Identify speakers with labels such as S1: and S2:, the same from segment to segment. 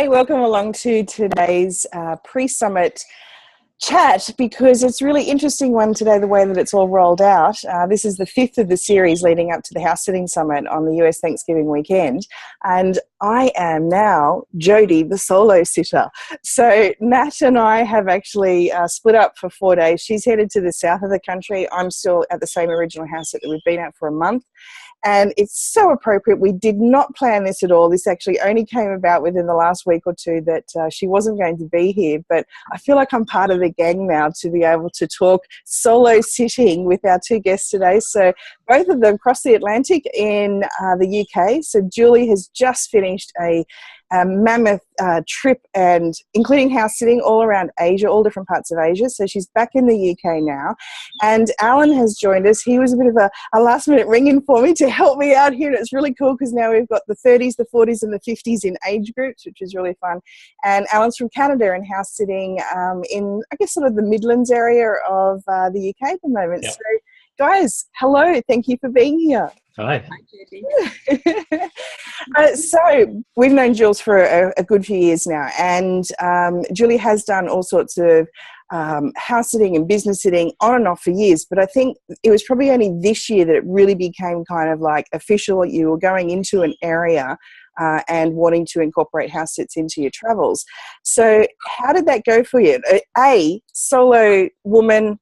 S1: Hey, welcome along to today's pre-summit chat, because it's really interesting one today, the way that it's all rolled out. This is the fifth of the series leading up to the House Sitting Summit on the US Thanksgiving weekend. And I am now Jody, the solo sitter. So Nat and I have actually split up for 4 days. She's headed to the south of the country. I'm still at the same original house sit that we've been at for a month. And it's so appropriate. We did not plan this at all. This actually only came about within the last week or two that she wasn't going to be here. But I feel like I'm part of the gang now to be able to talk solo sitting with our two guests today. So both of them crossed the Atlantic in the UK. So Julie has just finished a mammoth trip, and including house sitting all around Asia, all different parts of Asia. So she's back in the UK now. And Alan has joined us. He was a bit of a last minute ring-in for me to help me out here. And it's really cool because now we've got the 30s, the 40s and the 50s in age groups, which is really fun. And Alan's from Canada and house sitting in, I guess, sort of the Midlands area of the UK at the moment. Yep. So guys, hello. Thank you for being here.
S2: Hi.
S1: So we've known Jules for a good few years now, and Julie has done all sorts of house sitting and business sitting on and off for years, but I think it was probably only this year that it really became kind of like official. You were going into an area and wanting to incorporate house sits into your travels. So how did that go for you? A solo woman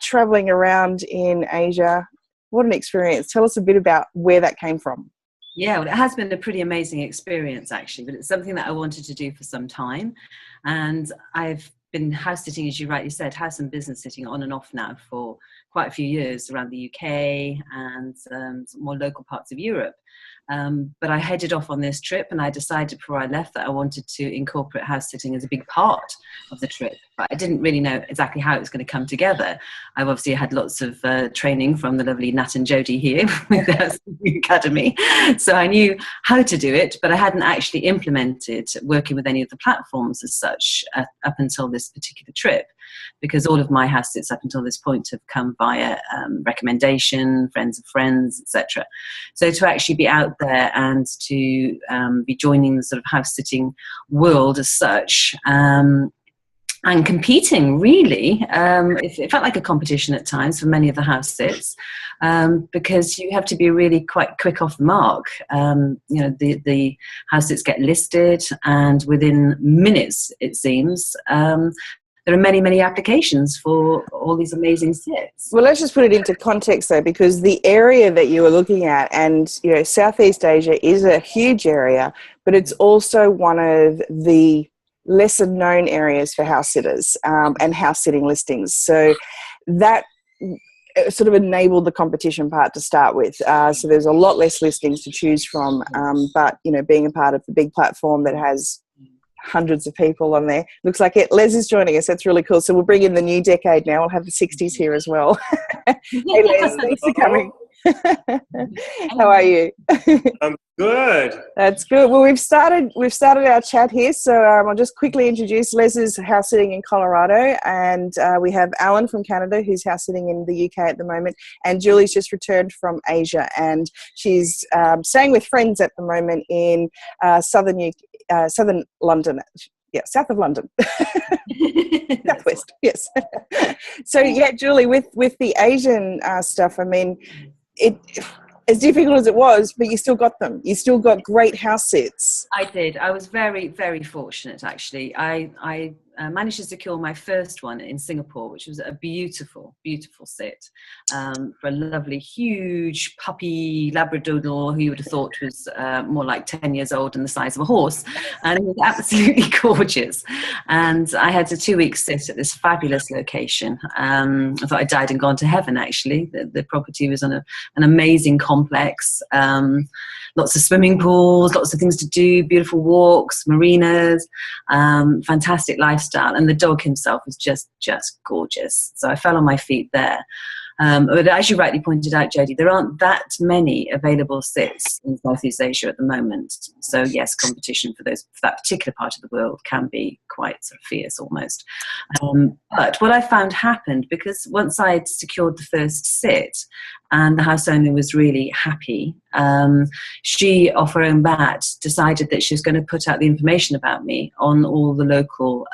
S1: traveling around in Asia. What an experience. Tell us a bit about where that came from.
S3: Yeah, well, it has been a pretty amazing experience, actually, but it's something that I wanted to do for some time. And I've been house sitting, as you rightly said, house and business sitting on and off now for quite a few years around the UK and some more local parts of Europe. But I headed off on this trip, and I decided before I left that I wanted to incorporate house sitting as a big part of the trip. But I didn't really know exactly how it was going to come together. I've obviously had lots of training from the lovely Nat and Jody here with the House Sitting Academy. So I knew how to do it, but I hadn't actually implemented working with any of the platforms as such up until this particular trip, because all of my house sits up until this point have come via recommendation, friends of friends, etc. So to actually be out there and to be joining the sort of house sitting world as such, and competing, really, it felt like a competition at times for many of the house sits, because you have to be really quite quick off the mark. You know, the house sits get listed, and within minutes, it seems, there are many, many applications for all these amazing sits.
S1: Well, let's just put it into context, though, because the area that you were looking at, and, you know, Southeast Asia is a huge area, but it's also one of the lesser known areas for house sitters and house sitting listings. So that sort of enabled the competition part to start with. So there's a lot less listings to choose from, but, you know, being a part of the big platform that has hundreds of people on there. Looks like it. Les is joining us. That's really cool. So we'll bring in the new decade now. We'll have the 60s here as well. Hey Les, thanks for coming. How are you?
S2: I'm good.
S1: That's good. Well, we've started our chat here, so I'll just quickly introduce. Les is house sitting in Colorado, and we have Alan from Canada, who's house sitting in the UK at the moment, and Julie's just returned from Asia, and she's staying with friends at the moment in southern London. Yeah, south of London. Southwest, yes. So, yeah, Julie, with the Asian stuff, I mean, it as difficult as it was, but you still got them. You still got great house sits.
S3: I did. I was very, very fortunate, actually. I managed to secure my first one in Singapore, which was a beautiful, beautiful sit for a lovely, huge puppy Labradoodle who you would have thought was more like 10 years old and the size of a horse. And it was absolutely gorgeous. And I had a 2-week sit at this fabulous location. I thought I died and gone to heaven, actually. The property was on an amazing complex. Lots of swimming pools, lots of things to do, beautiful walks, marinas, fantastic lifestyle. And the dog himself was just gorgeous. So I fell on my feet there. But as you rightly pointed out, Jodie, there aren't that many available sits in Southeast Asia at the moment. So yes, competition for that particular part of the world can be quite sort of fierce almost. But what I found happened, because once I'd secured the first sit, and the house owner was really happy. She, off her own bat, decided that she was going to put out the information about me on all the local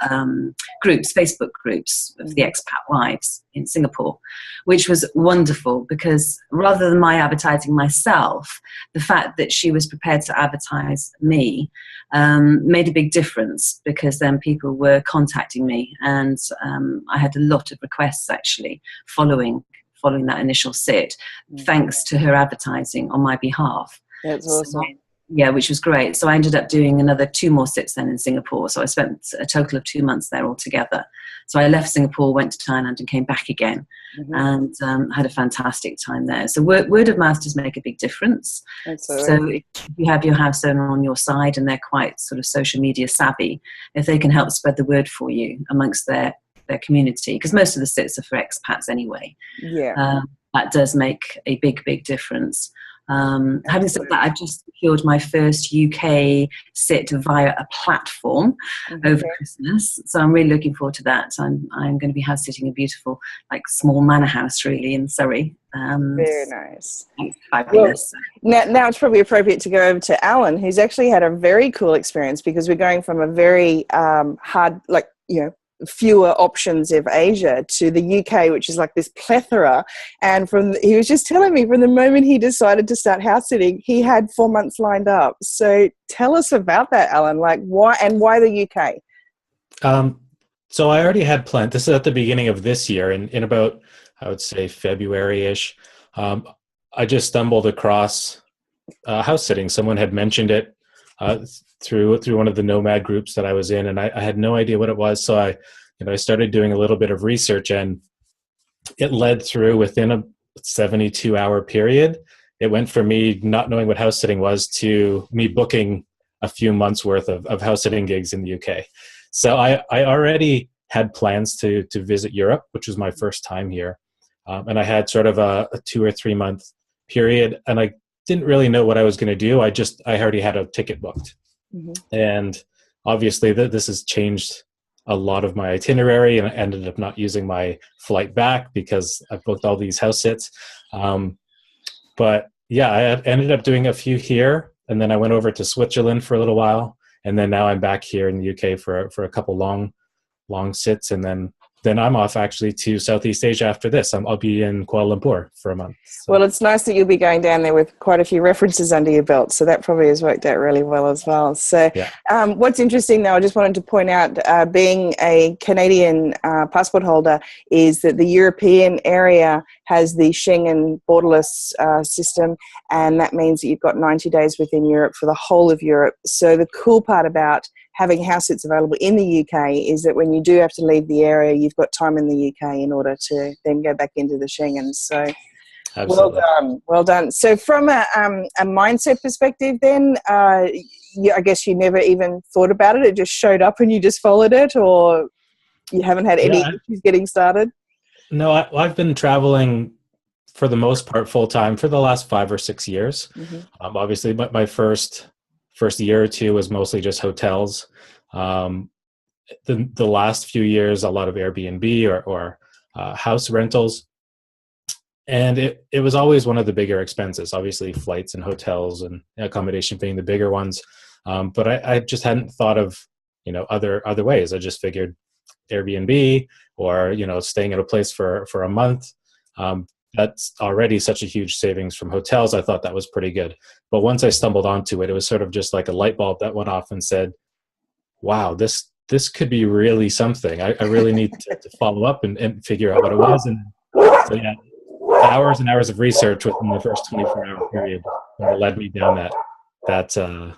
S3: groups, Facebook groups of the expat wives in Singapore, which was wonderful, because rather than my advertising myself, the fact that she was prepared to advertise me made a big difference, because then people were contacting me, and I had a lot of requests actually following that initial sit, thanks to her advertising on my behalf.
S1: That's awesome.
S3: So, yeah, which was great. So I ended up doing another 2 more sits then in Singapore. So I spent a total of 2 months there altogether. So I left Singapore, went to Thailand, and came back again, and had a fantastic time there. So word of mouth does make a big difference.
S1: Absolutely.
S3: So if you have your house owner on your side and they're quite sort of social media savvy, if they can help spread the word for you amongst their community, because most of the sits are for expats anyway.
S1: Yeah.
S3: That does make a big difference. Having said that, I've just secured my first UK sit via a platform over Christmas, so I'm really looking forward to that. I'm going to be house sitting a beautiful, like, small manor house really in Surrey.
S1: Very nice.
S3: Fabulous.
S1: Well, now it's probably appropriate to go over to Alan, who's actually had a very cool experience, because we're going from a very hard, like, fewer options of Asia to the UK, which is like this plethora. And he was just telling me, from the moment he decided to start house sitting, he had 4 months lined up. So tell us about that, Alan. Like, why the UK?
S4: So I already had planned. This is at the beginning of this year, in about, I would say, February-ish. I just stumbled across house sitting. Someone had mentioned it through one of the nomad groups that I was in, and I had no idea what it was. So I started doing a little bit of research, and it led through within a 72-hour period. It went from me not knowing what house sitting was to me booking a few months worth of house sitting gigs in the UK. So I already had plans to visit Europe, which was my first time here. And I had sort of a 2 or 3 month period, and I didn't really know what I was going to do. I already had a ticket booked. And obviously this has changed a lot of my itinerary, and I ended up not using my flight back because I booked all these house sits. But yeah, I ended up doing a few here, and then I went over to Switzerland for a little while, and then now I'm back here in the UK for a couple long sits, and then I'm off actually to Southeast Asia after this. I'll be in Kuala Lumpur for a month. So.
S1: Well, it's nice that you'll be going down there with quite a few references under your belt. So that probably has worked out really well as well. So
S4: yeah.
S1: What's interesting, though, I just wanted to point out, being a Canadian passport holder, is that the European area has the Schengen borderless system, and that means that you've got 90 days within Europe for the whole of Europe. So the cool part about having house sits available in the UK is that when you do have to leave the area, you've got time in the UK in order to then go back into the Schengen. So
S4: absolutely.
S1: Well done. So from a mindset perspective then, I guess you never even thought about it. It just showed up and you just followed it, or you haven't had any issues getting started?
S4: No, I've been traveling for the most part full time for the last 5 or 6 years. Obviously, my first year or two was mostly just hotels. The last few years, a lot of Airbnb or house rentals. And it was always one of the bigger expenses, obviously flights and hotels and accommodation being the bigger ones. But I just hadn't thought of, other ways. I just figured Airbnb or, staying at a place for a month. That's already such a huge savings from hotels. I thought that was pretty good. But once I stumbled onto it, it was sort of just like a light bulb that went off and said, wow, this could be really something. I really need to follow up and figure out what it was. And so, yeah, hours and hours of research within the first 24-hour period led me down that path.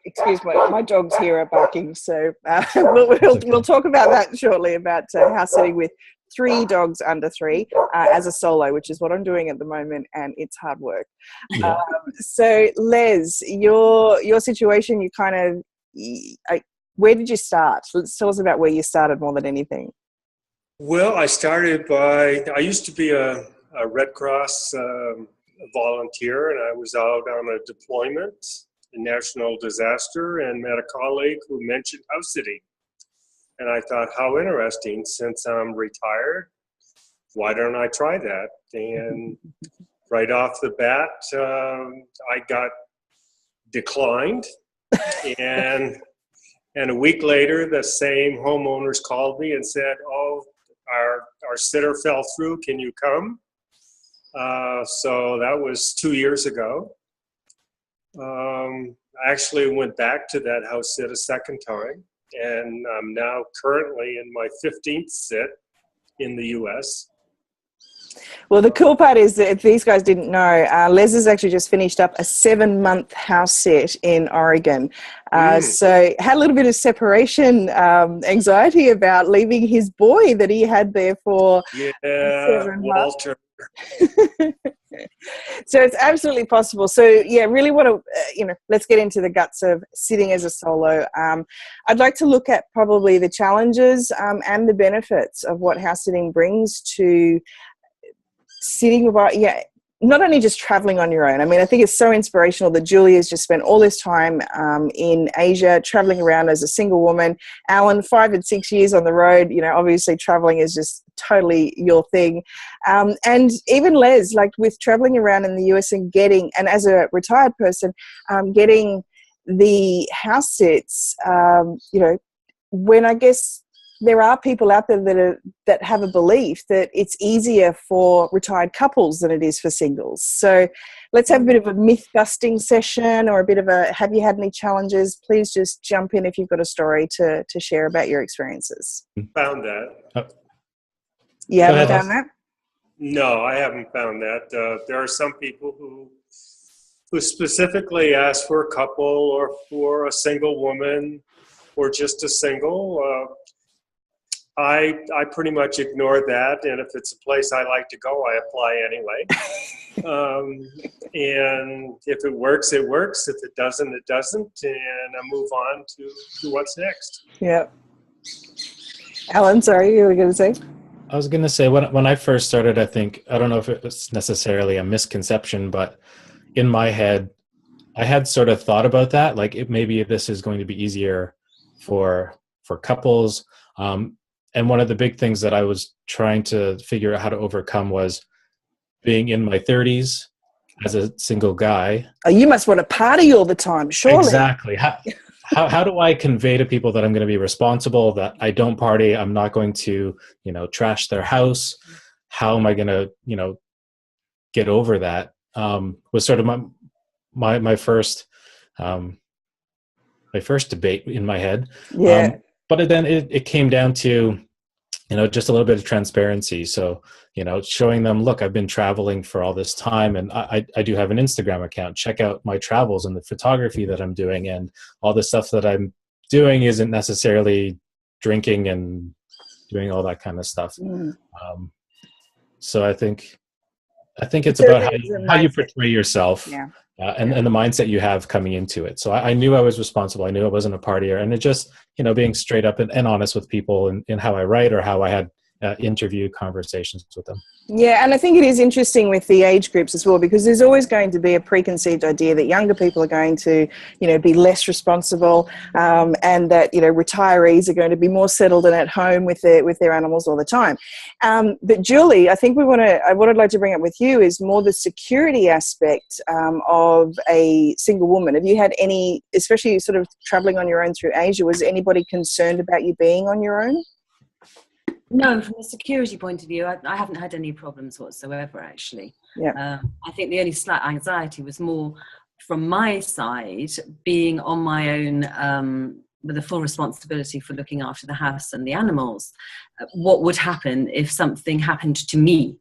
S1: Excuse me, my dogs here are barking, so we'll talk about that shortly, about house sitting with 3 dogs under 3 as a solo, which is what I'm doing at the moment, and it's hard work.
S4: Yeah.
S1: So Les, your situation, you kind of, where did you start? Let's tell us about where you started more than anything.
S2: Well, I used to be a Red Cross volunteer, and I was out on a deployment, a national disaster, and met a colleague who mentioned house sitting. And I thought, how interesting, since I'm retired, why don't I try that? And right off the bat, I got declined. And a week later, the same homeowners called me and said, oh, our sitter fell through, can you come? So that was 2 years ago. I actually went back to that house sit a second time, and I'm now currently in my 15th sit in the US.
S1: Well, the cool part is that if these guys didn't know, Les has actually just finished up a 7-month house sit in Oregon. So had a little bit of separation anxiety about leaving his boy that he had there for 7 months.
S2: Walter.
S1: So it's absolutely possible. So yeah, really want to, let's get into the guts of sitting as a solo. I'd like to look at probably the challenges and the benefits of what house sitting brings to sitting about, not only just traveling on your own. I mean, I think it's so inspirational that Julie has just spent all this time in Asia, traveling around as a single woman. Alan, 5 and 6 years on the road, obviously traveling is just totally your thing. And even Les, like with traveling around in the US and as a retired person, getting the house sits, when I guess there are people out there that have a belief that it's easier for retired couples than it is for singles. So let's have a bit of a myth-busting session, or a bit of a, have you had any challenges? Please just jump in if you've got a story to share about your experiences.
S2: Found that.
S1: You haven't found that?
S2: No, I haven't found that. There are some people who specifically ask for a couple, or for a single woman, or just a single. I pretty much ignore that, and if it's a place I like to go, I apply anyway. And if it works, it works. If it doesn't, it doesn't, and I move on to what's next.
S1: Yeah. Alan, sorry, you were going to say?
S4: I was going to say, when I first started, I don't know if it was necessarily a misconception, but in my head, I had sort of thought about that, like maybe this is going to be easier for couples. And one of the big things that I was trying to figure out how to overcome was being in my 30s as a single guy.
S1: Oh, you must want to party all the time, surely.
S4: Exactly. How do I convey to people that I'm going to be responsible, that I don't party, I'm not going to, trash their house? How am I going to, get over that? Was sort of my first debate in my head.
S1: Yeah.
S4: But then it came down to, just a little bit of transparency. So, showing them, look, I've been traveling for all this time, and I do have an Instagram account. Check out my travels and the photography that I'm doing, and all the stuff that I'm doing isn't necessarily drinking and doing all that kind of stuff. So I think it's about how you portray yourself. Yeah. And the mindset you have coming into it. So I knew I was responsible. I knew I wasn't a partier. And it just, being straight up and honest with people in how I write, or how I had interview conversations with them. Yeah,
S1: and I think it is interesting with the age groups as well, because there's always going to be a preconceived idea that younger people are going to, be less responsible, and that, retirees are going to be more settled and at home with their animals all the time. But Julie, I think what I'd like to bring up with you is more the security aspect of a single woman. Have you had any, especially sort of traveling on your own through Asia, was anybody concerned about you being on your own?
S3: No, from a security point of view, I haven't had any problems whatsoever, actually.
S1: Yeah.
S3: I think the only slight anxiety was more from my side, being on my own with the full responsibility for looking after the house and the animals. What would happen if something happened to me?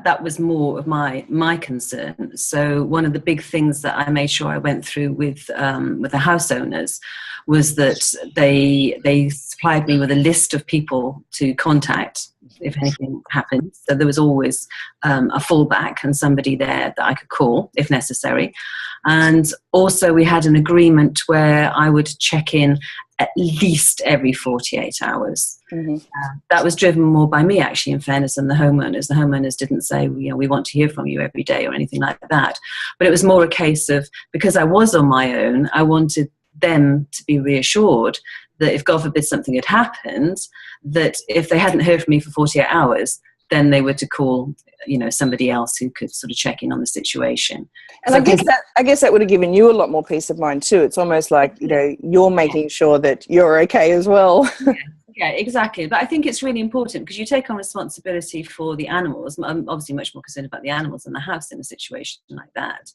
S3: That was more of my concern. So one of the big things that I made sure I went through with the house owners was that they supplied me with a list of people to contact if anything happened. So there was always a fallback and somebody there that I could call if necessary. And also we had an agreement where I would check in at least every 48 hours.
S1: Mm-hmm.
S3: That was driven more by me, actually, in fairness, than the homeowners. The homeowners didn't say, we want to hear from you every day or anything like that. But it was more a case of, because I was on my own, I wanted them to be reassured that if, God forbid, something had happened, that if they hadn't heard from me for 48 hours, then they were to call, you know, somebody else who could sort of check in on the situation.
S1: And I guess that would have given you a lot more peace of mind too. It's almost like, you know, you're making sure that you're okay as well.
S3: Yeah, exactly. But I think it's really important because you take on responsibility for the animals. I'm obviously much more concerned about the animals than the house in a situation like that.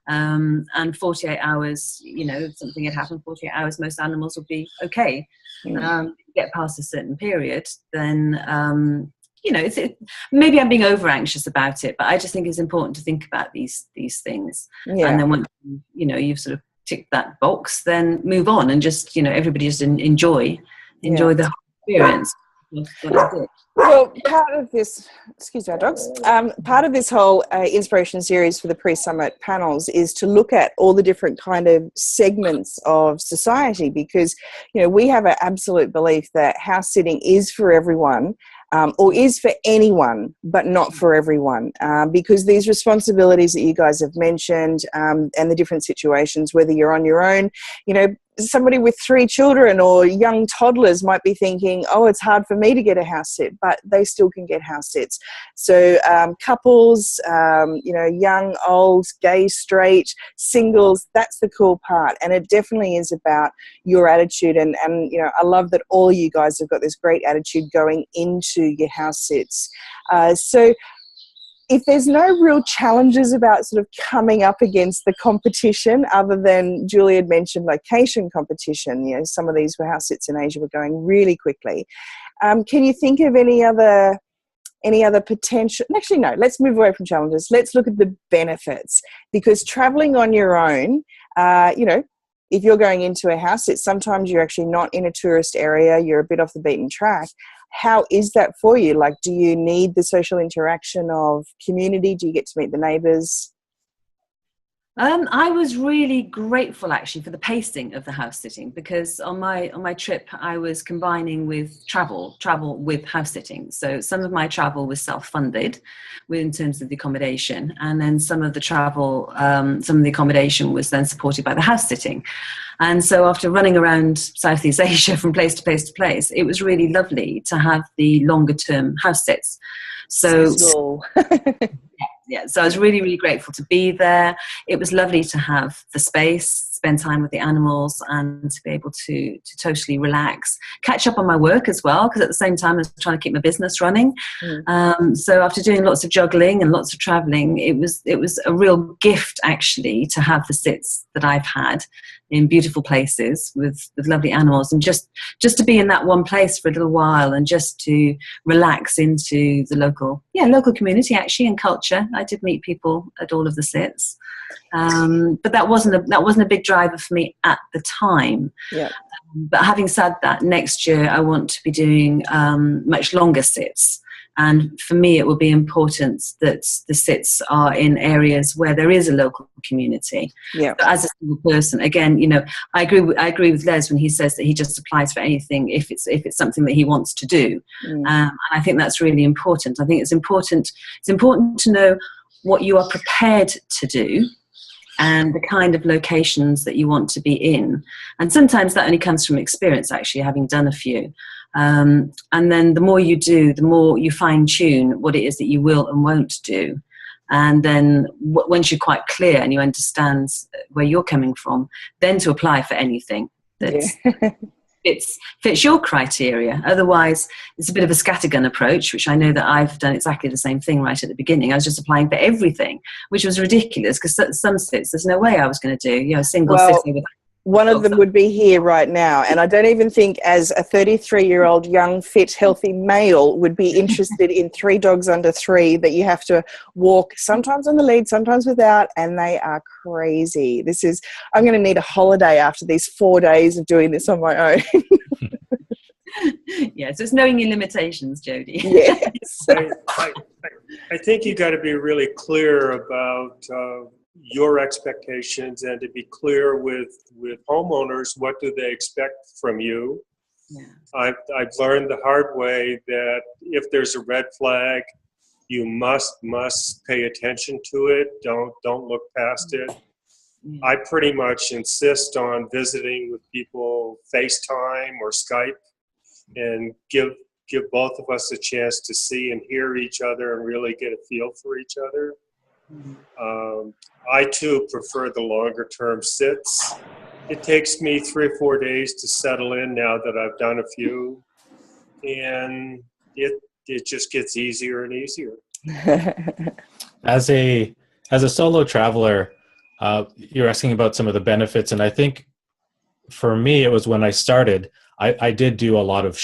S3: And 48 hours, you know, if something had happened, 48 hours, most animals would be okay. Get past a certain period, then, you know, maybe I'm being over anxious about it, but I just think it's important to think about these things.
S1: Yeah.
S3: And then once, you know, you've sort of ticked that box, then move on and just, you know, everybody just enjoy the whole experience.
S1: Well, part of this, excuse our dogs, part of this whole inspiration series for the pre-summit panels is to look at all the different kind of segments of society, because, you know, we have an absolute belief that house sitting is for everyone. Or is for anyone, but not for everyone, because these responsibilities that you guys have mentioned, and the different situations, whether you're on your own, you know, somebody with 3 children or young toddlers might be thinking, oh, it's hard for me to get a house sit, but they still can get house sits. So couples, you know, young, old, gay, straight, singles, that's the cool part. And it definitely is about your attitude. And you know, I love that all you guys have got this great attitude going into your house sits. So if there's no real challenges about sort of coming up against the competition, other than Julie had mentioned location competition, you know, some of these house sits in Asia were going really quickly. Can you think of any other potential? Actually, no, let's move away from challenges. Let's look at the benefits, because traveling on your own, you know, if you're going into a house sit, sometimes you're actually not in a tourist area, you're a bit off the beaten track. How is that for you? Like, do you need the social interaction of community? Do you get to meet the neighbours?
S3: I was really grateful actually for the pacing of the house sitting, because on my trip I was combining with travel with house sitting. So some of my travel was self-funded in terms of the accommodation, and then some of the accommodation was then supported by the house sitting. And so after running around Southeast Asia from place to place to place, it was really lovely to have the longer term house sits. So yeah, so I was really, really grateful to be there. It was lovely to have the space, spend time with the animals, and to be able to totally relax, catch up on my work as well, because at the same time I was trying to keep my business running. So after doing lots of juggling and lots of traveling, it was a real gift actually to have the sits that I've had in beautiful places with lovely animals, and just to be in that one place for a little while and just to relax into the local community actually and culture. I did meet people at all of the sits, but that wasn't a big driver for me at the time.
S1: Yeah.
S3: But having said that, next year I want to be doing much longer sits. And for me, it will be important that the sits are in areas where there is a local community.
S1: Yeah.
S3: But as a single person, again, you know, I agree with Les when he says that he just applies for anything if it's something that he wants to do. And I think that's really important. I think it's important to know what you are prepared to do and the kind of locations that you want to be in. And sometimes that only comes from experience, actually, having done a few. And then the more you do, the more you fine-tune what it is that you will and won't do. And then once you're quite clear and you understand where you're coming from, then to apply for anything that fits your criteria. Otherwise, it's a bit of a scattergun approach, which I know that I've done exactly the same thing right at the beginning. I was just applying for everything, which was ridiculous, because some sits, there's no way I was going to do, you know, single sitting with.
S1: One of them would be here right now, and I don't even think as a 33-year-old young, fit, healthy male would be interested in 3 dogs under 3 that you have to walk sometimes on the lead, sometimes without, and they are crazy. I'm going to need a holiday after these 4 days of doing this on my own.
S3: Yeah, so it's knowing your limitations, Jodie.
S1: Yes.
S2: I think you got to be really clear about your expectations, and to be clear with homeowners, what do they expect from you. I've learned the hard way that if there's a red flag, you must pay attention to it. Don't look past it. I pretty much insist on visiting with people FaceTime or Skype, and give give both of us a chance to see and hear each other and really get a feel for each other. I too prefer the longer term sits. It takes me 3 or 4 days to settle in now that I've done a few, and it just gets easier and easier.
S4: As a solo traveler, you're asking about some of the benefits, and I think for me, it was when I started, I did do a lot of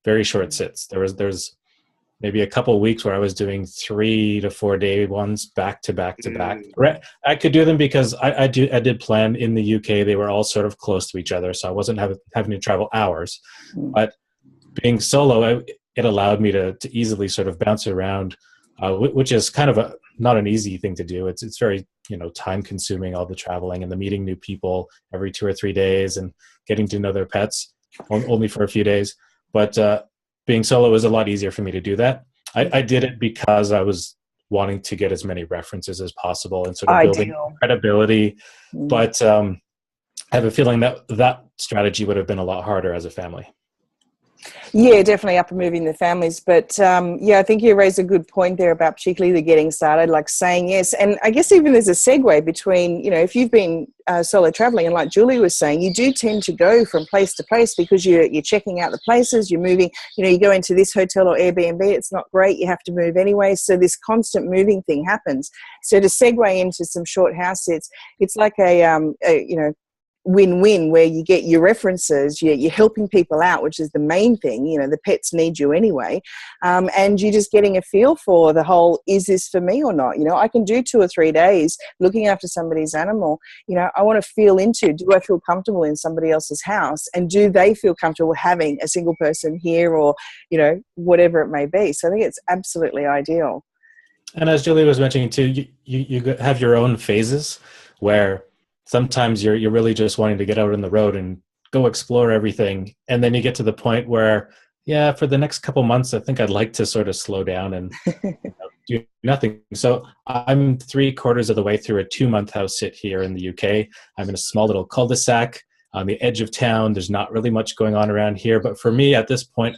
S4: very short sits. There's maybe a couple of weeks where I was doing 3 to 4 day ones back to back to back. I could do them because I did plan in the UK. They were all sort of close to each other, so I wasn't having to travel hours. But being solo, it allowed me to easily sort of bounce around, which is kind of not an easy thing to do. It's very, time consuming, all the traveling and the meeting new people every 2 or 3 days and getting to know their pets only for a few days. But being solo was a lot easier for me to do that. I did it because I was wanting to get as many references as possible and sort of building credibility. But I have a feeling that strategy would have been a lot harder as a family.
S1: Yeah, definitely up and moving the families. But I think you raised a good point there about particularly the getting started, like saying yes. And I guess even there's a segue between, if you've been solo traveling, and like Julie was saying, you do tend to go from place to place because you're checking out the places, you're moving, you go into this hotel or Airbnb, it's not great, you have to move anyway. So this constant moving thing happens. So to segue into some short house sits, it's like a win-win where you get your references, you're helping people out, which is the main thing. The pets need you anyway, and you're just getting a feel for the whole, is this for me or not? I can do 2 or 3 days looking after somebody's animal. I want to feel into, do I feel comfortable in somebody else's house, and do they feel comfortable having a single person here, or whatever it may be. So I think it's absolutely ideal.
S4: And as Julie was mentioning too, you have your own phases where sometimes you're really just wanting to get out on the road and go explore everything. And then you get to the point where, for the next couple months, I think I'd like to sort of slow down and do nothing. So I'm 3/4 of the way through a 2-month house sit here in the UK. I'm in a small little cul-de-sac on the edge of town. There's not really much going on around here. But for me at this point,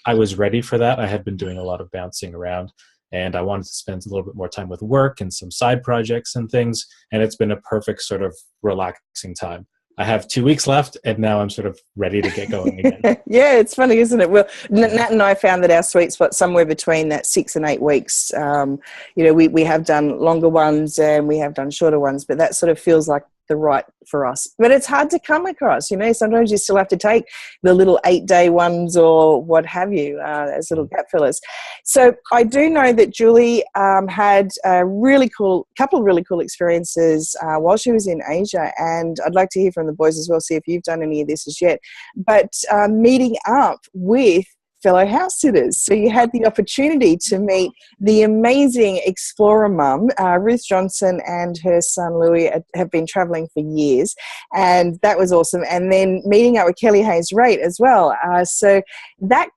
S4: I was ready for that. I had been doing a lot of bouncing around, and I wanted to spend a little bit more time with work and some side projects and things. And it's been a perfect sort of relaxing time. I have 2 weeks left, and now I'm sort of ready to get going again.
S1: Yeah, it's funny, isn't it? Well, Nat and I found that our sweet spot somewhere between that 6 and 8 weeks. We have done longer ones and we have done shorter ones, but that sort of feels like the right for us. But it's hard to come across, sometimes you still have to take the little 8-day ones or what have you, as little cat fillers. So I do know that Julie had a couple of really cool experiences while she was in Asia, and I'd like to hear from the boys as well, see if you've done any of this as yet. But meeting up with fellow house sitters. So you had the opportunity to meet the amazing explorer mum. Ruth Johnson and her son Louis have been travelling for years, and that was awesome. And then meeting up with 𝗖𝗄𝗄𝗧 as well. So that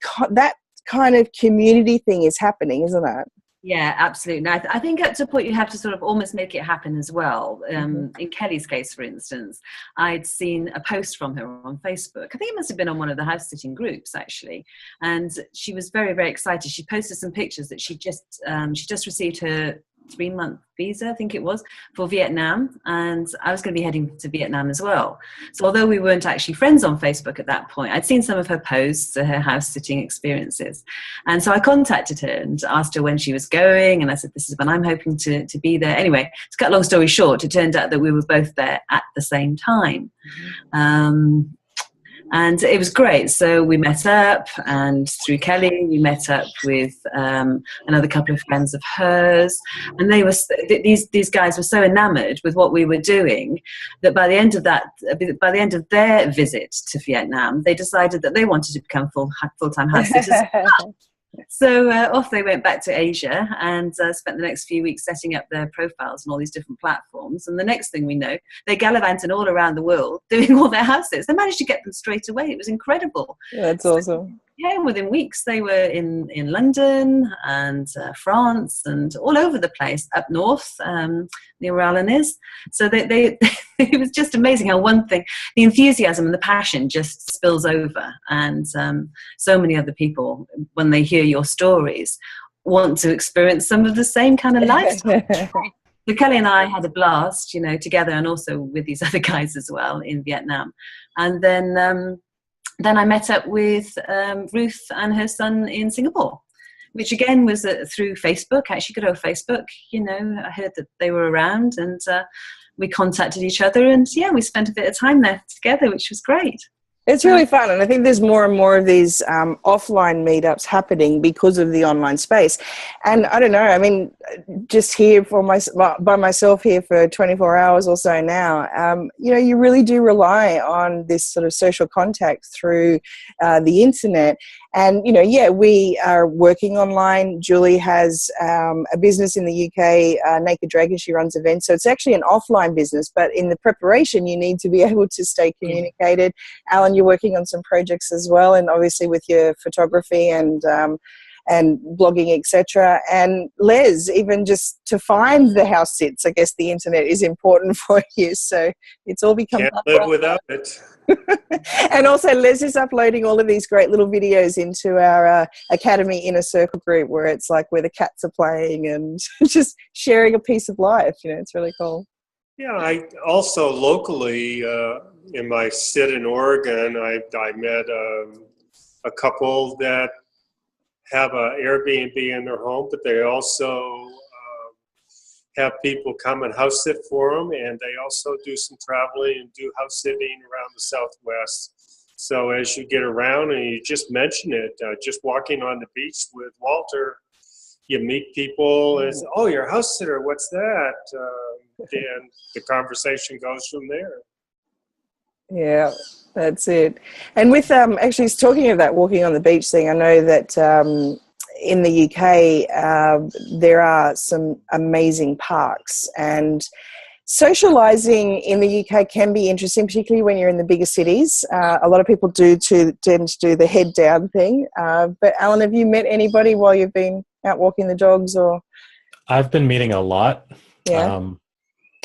S1: kind of community thing is happening, isn't it?
S3: Yeah, absolutely. Now, I think at a point you have to sort of almost make it happen as well. In Kelly's case, for instance, I'd seen a post from her on Facebook. I think it must have been on one of the house sitting groups, actually. And she was very, very excited. She posted some pictures that she just received her 3-month visa, I think it was, for Vietnam, and I was going to be heading to Vietnam as well. So although we weren't actually friends on Facebook at that point, I'd seen some of her posts, her house sitting experiences, and so I contacted her and asked her when she was going, and I said, this is when I'm hoping to be there. Anyway, to cut a long story short, it turned out that we were both there at the same time. And it was great. So we met up, and through Kelly, we met up with another couple of friends of hers. And they were these guys were so enamored with what we were doing that by the end of their visit to Vietnam, they decided that they wanted to become full-time house sitters. So off they went back to Asia and spent the next few weeks setting up their profiles on all these different platforms. And the next thing we know, they're gallivanting all around the world doing all their house sits. They managed to get them straight away. It was incredible.
S1: Yeah, that's awesome.
S3: Yeah, within weeks they were in London and France and all over the place, up north, near where Alan is. So they it was just amazing how one thing, the enthusiasm and the passion just spills over. And so many other people, when they hear your stories, want to experience some of the same kind of lifestyle. So Kelly and I had a blast, you know, together, and also with these other guys as well in Vietnam. And then I met up with Ruth and her son in Singapore, which again was through Facebook. Actually, good old Facebook. You know, I heard that they were around, and we contacted each other, and yeah, we spent a bit of time there together, which was great.
S1: It's really fun, and I think there's more and more of these offline meetups happening because of the online space. And I don't know, I mean, just here by myself here for 24 hours or so now, you know, you really do rely on this sort of social contact through the internet. And, you know, yeah, we are working online. Julie has a business in the UK, 𝗍𝗲𝗍𝗀𝗍𝗂. She runs events. So it's actually an offline business, but in the preparation, you need to be able to stay communicated. Alan, you're working on some projects as well, and obviously with your photography and blogging, etc. And Les, even just to find the house sits, I guess the internet is important for you. So it's all become...
S2: Can't live without it.
S1: And also Les is uploading all of these great little videos into our Academy Inner Circle group, where it's like where the cats are playing and just sharing a piece of life. You know, it's really cool.
S2: Yeah, I also locally in my sit in Oregon, I met a couple that have an Airbnb in their home, but they also have people come and house sit for them, and they also do some traveling and do house sitting around the Southwest. So as you get around and you just mention it, just walking on the beach with Walter, you meet people and say, oh, you're a house sitter, what's that? And the conversation goes from there.
S1: Yeah, that's it. And with actually talking of that walking on the beach thing, I know that in the UK there are some amazing parks, and socializing in the UK can be interesting, particularly when you're in the bigger cities. A lot of people tend to do the head down thing. But Alan, have you met anybody while you've been out walking the dogs? Or
S4: I've been meeting a lot,
S1: yeah.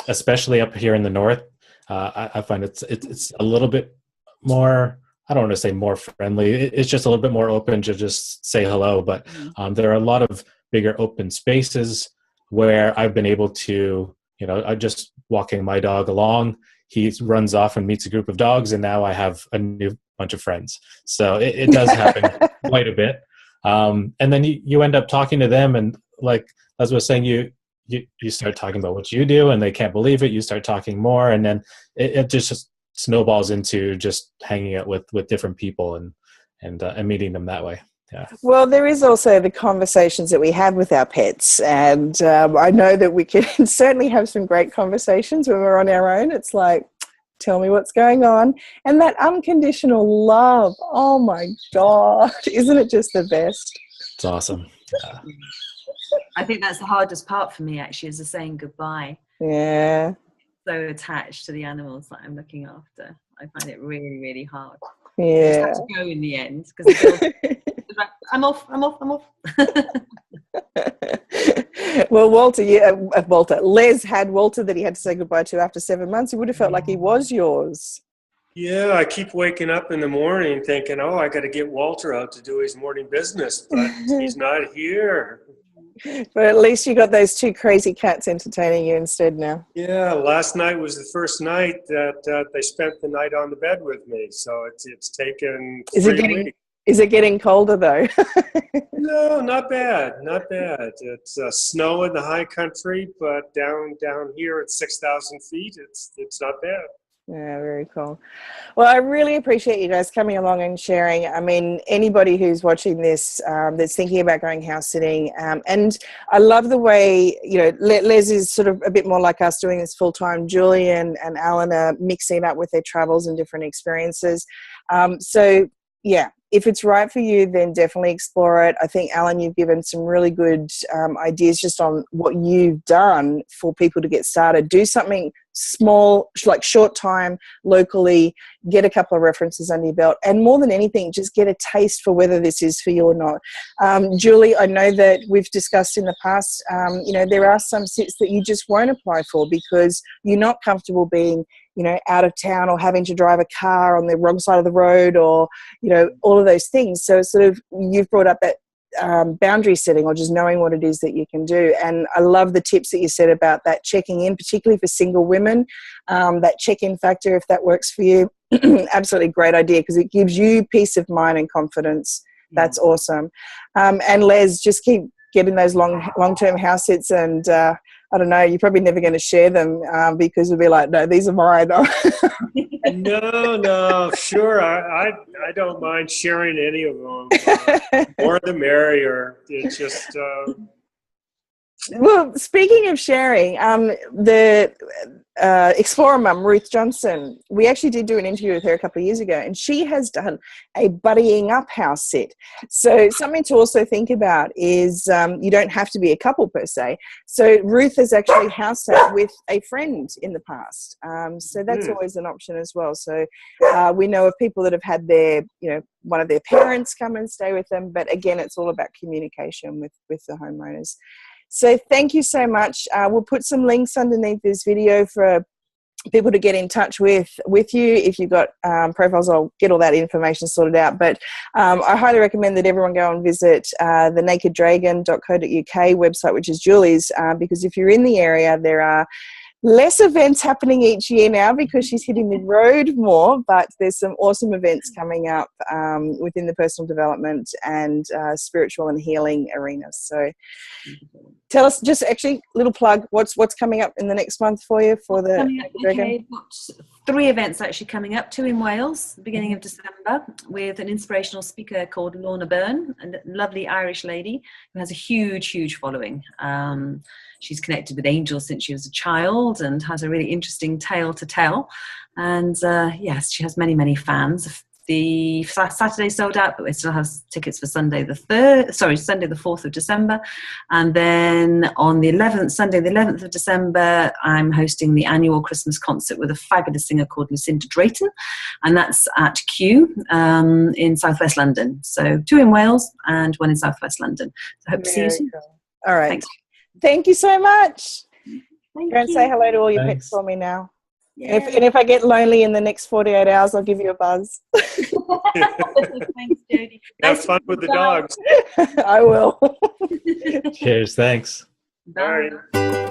S4: Especially up here in the north. I find it's a little bit more, I don't want to say more friendly. It's just a little bit more open to just say hello. But there are a lot of bigger open spaces where I've been able to, you know, I'm just walking my dog along. He runs off and meets a group of dogs, and now I have a new bunch of friends. So it does happen quite a bit. And then you end up talking to them, and like as I was saying, you start talking about what you do, and they can't believe it. You start talking more, and then it just snowballs into just hanging out with different people and meeting them that way. Yeah.
S1: Well, there is also the conversations that we have with our pets, and I know that we can certainly have some great conversations when we're on our own. It's like, tell me what's going on, and that unconditional love. Oh my God, isn't it just the best?
S4: It's awesome. Yeah.
S3: I think that's the hardest part for me, actually, is the saying goodbye.
S1: Yeah.
S3: So attached to the animals that I'm looking after. I find it really, really hard.
S1: Yeah.
S3: I just have to go in the end, because like, I'm off.
S1: Well, Les had Walter that he had to say goodbye to after 7 months. He would have felt like he was yours.
S2: Yeah, I keep waking up in the morning thinking, oh, I got to get Walter out to do his morning business, but he's not here.
S1: But at least you got those two crazy cats entertaining you instead now.
S2: Yeah, last night was the first night that they spent the night on the bed with me. So it's taken 3 weeks.
S1: Is it getting colder though?
S2: No, not bad, not bad. It's snow in the high country, but down here at 6,000 feet, it's not bad.
S1: Yeah, very cool. Well, I really appreciate you guys coming along and sharing. I mean, anybody who's watching this that's thinking about going house sitting, and I love the way, you know, Les is sort of a bit more like us doing this full time. Julian and Alan are mixing it up with their travels and different experiences. So yeah, if it's right for you, then definitely explore it. I think, Alan, you've given some really good ideas just on what you've done for people to get started. Do something small, like short time locally, get a couple of references under your belt, and more than anything, just get a taste for whether this is for you or not. Julie, I know that we've discussed in the past, there are some sits that you just won't apply for because you're not comfortable being, out of town or having to drive a car on the wrong side of the road, or, all of those things. So sort of, you've brought up that boundary setting, or just knowing what it is that you can do. And I love the tips that you said about that checking in, particularly for single women, that check-in factor, if that works for you. Absolutely great idea, because it gives you peace of mind and confidence. That's awesome. And Les, just keep getting those long-term house sits, and I don't know, you're probably never going to share them because you'll be like, no, these are mine.
S2: No, sure. I don't mind sharing any of them. More the merrier. It's just...
S1: Well, speaking of sharing, the Explorer mum, Ruth Johnson, we actually did do an interview with her a couple of years ago, and she has done a buddying up house sit. So something to also think about is you don't have to be a couple per se. So Ruth has actually house sat with a friend in the past. So that's always an option as well. So we know of people that have had their, one of their parents come and stay with them. But again, it's all about communication with the homeowners. So thank you so much. We'll put some links underneath this video for people to get in touch with you. If you've got profiles, I'll get all that information sorted out. But I highly recommend that everyone go and visit the nakeddragon.co.uk website, which is Julie's, because if you're in the area, there are less events happening each year now because she's hitting the road more, but there's some awesome events coming up within the personal development and spiritual and healing arenas. So tell us, just actually little plug, what's coming up in the next month for you for the Dragon?
S3: Okay, got 3 events actually coming up, 2 in Wales, beginning of December, with an inspirational speaker called Lorna Byrne, a lovely Irish lady who has a huge following. She's connected with angels since she was a child and has a really interesting tale to tell. And yes, she has many fans. The Saturday sold out, but we still have tickets for Sunday the 4th of December. And then on the 11th, Sunday the 11th of December, I'm hosting the annual Christmas concert with a fabulous singer called Lucinda Drayton, and that's at Kew in southwest London. So 2 in Wales and 1 in southwest London. So I hope to see you soon.
S1: All right.
S3: Thanks.
S1: Thank you so much.
S3: Thank
S1: Go and
S3: you.
S1: say hello to all your pets for me now. Yeah. And if I get lonely in the next 48 hours, I'll give you a buzz.
S3: Thanks, Jodie.
S2: Have fun with the dogs.
S1: I will.
S4: Cheers. Thanks.
S3: Bye.
S2: Bye.